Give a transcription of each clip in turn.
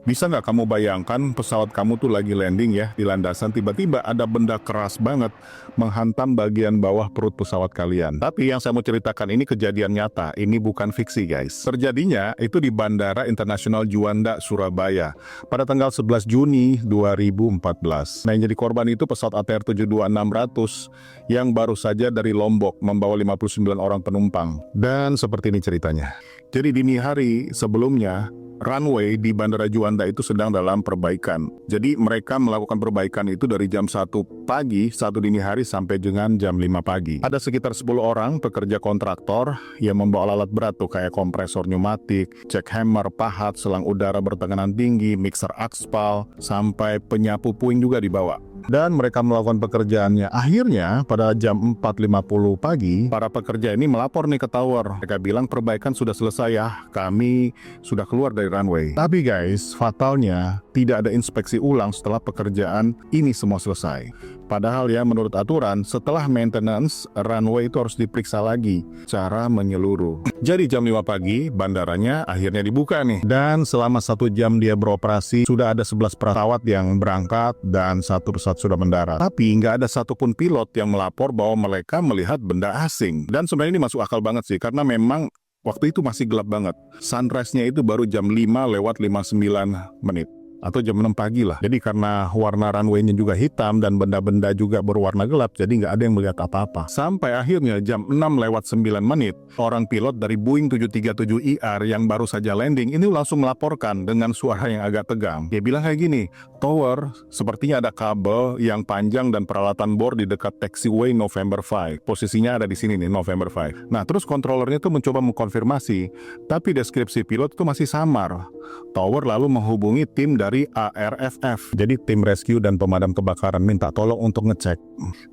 Bisa nggak kamu bayangkan pesawat kamu tuh lagi landing ya di landasan, tiba-tiba ada benda keras banget menghantam bagian bawah perut pesawat kalian. Tapi yang saya mau ceritakan ini kejadian nyata, ini bukan fiksi guys. Terjadinya itu di Bandara Internasional Juanda, Surabaya pada tanggal 11 Juni 2014. Nah, yang jadi korban itu pesawat ATR 72600 yang baru saja dari Lombok membawa 59 orang penumpang. Dan seperti ini ceritanya. Jadi dini hari sebelumnya, runway di Bandara Juanda itu sedang dalam perbaikan. Jadi mereka melakukan perbaikan itu dari jam 1 pagi, 1 dini hari sampai dengan jam 5 pagi. Ada sekitar 10 orang pekerja kontraktor yang membawa alat berat tuh kayak kompresor pneumatik, jackhammer, pahat, selang udara bertekanan tinggi, mixer aspal, sampai penyapu puing juga dibawa. Dan mereka melakukan pekerjaannya. Akhirnya pada jam 4.50 pagi, para pekerja ini melapor nih ke tower. Mereka bilang perbaikan sudah selesai ya, kami sudah keluar dari runway. Tapi guys, fatalnya tidak ada inspeksi ulang setelah pekerjaan ini semua selesai. Padahal ya menurut aturan, setelah maintenance, runway itu harus diperiksa lagi secara menyeluruh. Jadi jam 5 pagi, bandaranya akhirnya dibuka nih. Dan selama 1 jam dia beroperasi, sudah ada 11 pesawat yang berangkat dan 1 pesawat sudah mendarat. Tapi nggak ada satupun pilot yang melapor bahwa mereka melihat benda asing. Dan sebenarnya ini masuk akal banget sih, karena memang waktu itu masih gelap banget. Sunrise-nya itu baru jam 5:59 atau jam 6 pagi lah. Jadi karena warna runway-nya juga hitam dan benda-benda juga berwarna gelap, jadi nggak ada yang melihat apa-apa. Sampai akhirnya jam 6:09, orang pilot dari Boeing 737ER yang baru saja landing ini langsung melaporkan dengan suara yang agak tegang. Dia bilang kayak gini, "Tower, sepertinya ada kabel yang panjang dan peralatan bor di dekat taxiway November 5. Posisinya ada di sini nih, November 5. Nah, terus kontrolernya tuh mencoba mengkonfirmasi, tapi deskripsi pilot itu masih samar. Tower lalu menghubungi tim dari ARFF, jadi tim rescue dan pemadam kebakaran, minta tolong untuk ngecek.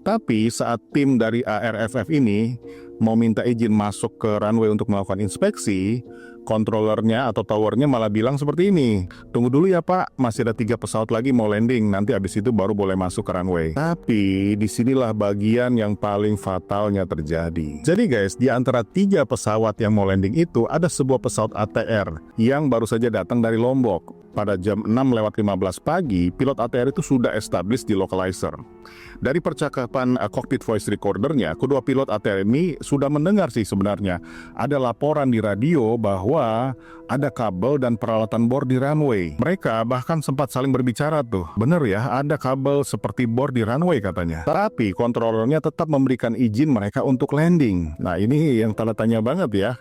Tapi saat tim dari ARFF ini mau minta izin masuk ke runway untuk melakukan inspeksi, kontrolernya atau towernya malah bilang seperti ini, "Tunggu dulu ya Pak, masih ada 3 pesawat lagi mau landing, nanti abis itu baru boleh masuk ke runway." Tapi disinilah bagian yang paling fatalnya terjadi. Jadi guys, di antara 3 pesawat yang mau landing itu ada sebuah pesawat ATR yang baru saja datang dari Lombok. Pada jam 6:15 pagi, pilot ATR itu sudah established di localizer. Dari percakapan cockpit voice recordernya, kedua pilot ATR ini sudah mendengar sih sebenarnya ada laporan di radio bahwa ada kabel dan peralatan bor di runway. Mereka bahkan sempat saling berbicara tuh, bener ya ada kabel seperti bor di runway katanya. Tapi kontrolernya tetap memberikan izin mereka untuk landing. Nah ini yang tanda tanya banget ya,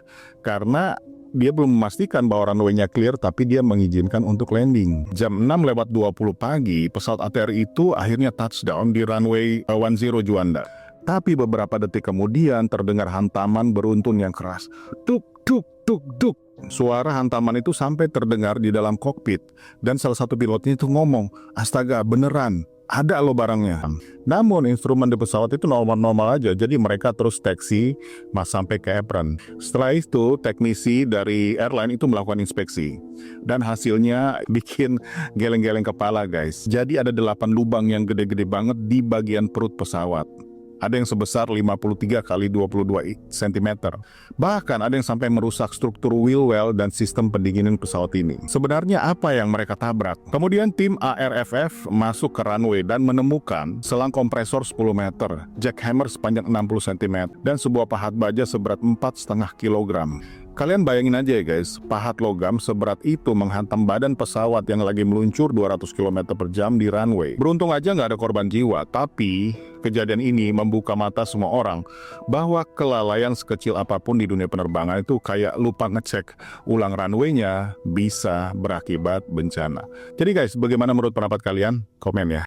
karena dia belum memastikan bahwa runway-nya clear, tapi dia mengizinkan untuk landing. Jam 6:20 pagi, pesawat ATR itu akhirnya touchdown di runway 10 Juanda. Tapi beberapa detik kemudian terdengar hantaman beruntun yang keras. Tuk, tuk, tuk, tuk. Suara hantaman itu sampai terdengar di dalam kokpit. Dan salah satu pilotnya itu ngomong, "Astaga, beneran. Ada loh barangnya." Namun instrumen di pesawat itu normal-normal aja, jadi mereka terus taksi sampai ke apron. Setelah itu teknisi dari airline itu melakukan inspeksi dan hasilnya bikin geleng-geleng kepala guys. Jadi ada 8 lubang yang gede-gede banget di bagian perut pesawat. Ada yang sebesar 53 kali 22 cm. Bahkan ada yang sampai merusak struktur wheel well dan sistem pendinginan pesawat ini. Sebenarnya apa yang mereka tabrak? Kemudian tim ARFF masuk ke runway dan menemukan selang kompresor 10 meter, jackhammer sepanjang 60 cm, dan sebuah pahat baja seberat 4,5 kg. Kalian bayangin aja ya guys, pahat logam seberat itu menghantam badan pesawat yang lagi meluncur 200 km per jam di runway. Beruntung aja nggak ada korban jiwa, tapi kejadian ini membuka mata semua orang bahwa kelalaian sekecil apapun di dunia penerbangan itu kayak lupa ngecek ulang runway-nya bisa berakibat bencana. Jadi guys, bagaimana menurut pendapat kalian? Komen ya.